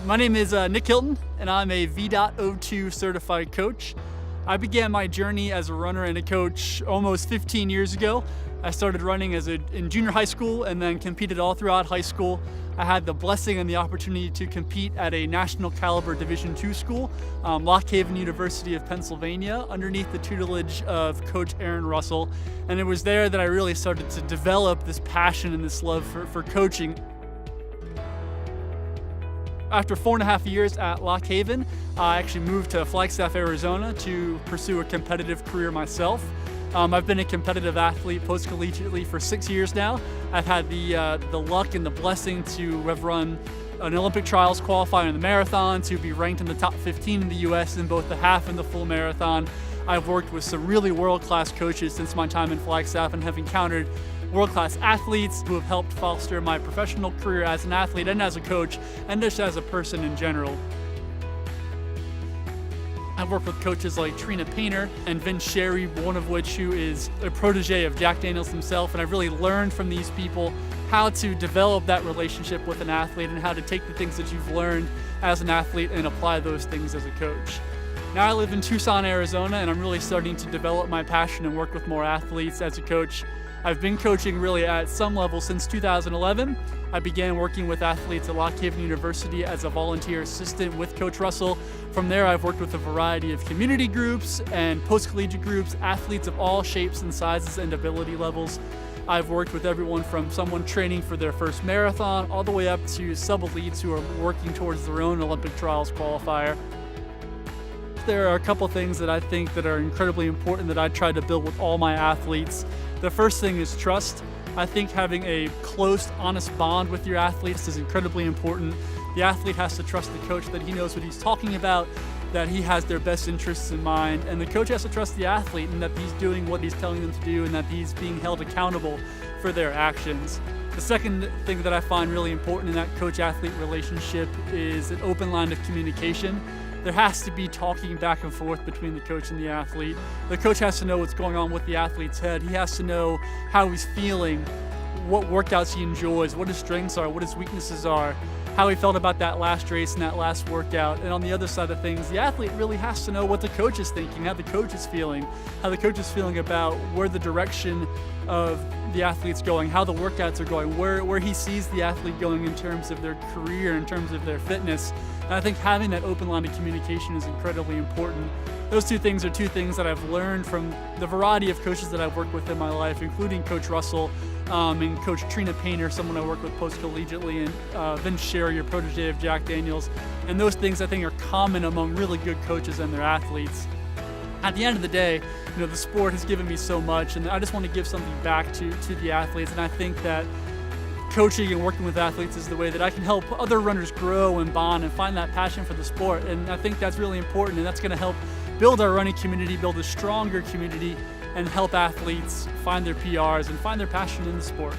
My name is Nick Hilton, and I'm a VDoto2 certified coach. I began my journey as a runner and a coach almost 15 years ago. I started running in junior high school and then competed all throughout high school. I had the blessing and the opportunity to compete at a national caliber Division II school, Lock Haven University of Pennsylvania, underneath the tutelage of Coach Aaron Russell. And it was there that I really started to develop this passion and this love for coaching. After 4.5 years at Lock Haven, I actually moved to Flagstaff, Arizona to pursue a competitive career myself. I've been a competitive athlete post-collegiately for 6 years now. I've had the luck and the blessing to have run an Olympic trials qualifier in the marathon, to be ranked in the top 15 in the US in both the half and the full marathon. I've worked with some really world-class coaches since my time in Flagstaff and have encountered world-class athletes who have helped foster my professional career as an athlete and as a coach, and just as a person in general. I've worked with coaches like Trina Painter and Vince Sherry, one of which who is a protege of Jack Daniels himself, and I've really learned from these people how to develop that relationship with an athlete and how to take the things that you've learned as an athlete and apply those things as a coach. Now I live in Tucson, Arizona, and I'm really starting to develop my passion and work with more athletes as a coach. I've been coaching really at some level since 2011. I began working with athletes at Lock Haven University as a volunteer assistant with Coach Russell. From there, I've worked with a variety of community groups and post-collegiate groups, athletes of all shapes and sizes and ability levels. I've worked with everyone from someone training for their first marathon all the way up to sub-elites who are working towards their own Olympic trials qualifier. There are a couple things that I think that are incredibly important that I try to build with all my athletes. The first thing is trust. I think having a close, honest bond with your athletes is incredibly important. The athlete has to trust the coach that he knows what he's talking about, that he has their best interests in mind, and the coach has to trust the athlete and that he's doing what he's telling them to do and that he's being held accountable for their actions. The second thing that I find really important in that coach-athlete relationship is an open line of communication. There has to be talking back and forth between the coach and the athlete. The coach has to know what's going on with the athlete's head. He has to know how he's feeling, what workouts he enjoys, what his strengths are, what his weaknesses are, how he felt about that last race and that last workout. And on the other side of things, the athlete really has to know what the coach is thinking, how the coach is feeling about where the direction of the athlete's going, how the workouts are going, where he sees the athlete going in terms of their career, in terms of their fitness. And I think having that open line of communication is incredibly important. Those two things are two things that I've learned from the variety of coaches that I've worked with in my life, including Coach Russell and Coach Trina Painter, someone I work with post-collegiately, and Vince Sherry, your protege of Jack Daniels. And those things I think are common among really good coaches and their athletes. At the end of the day, the sport has given me so much, and I just want to give something back to the athletes. And I think that coaching and working with athletes is the way that I can help other runners grow and bond and find that passion for the sport. And I think that's really important, and that's going to help build our running community, build a stronger community, and help athletes find their PRs and find their passion in the sport.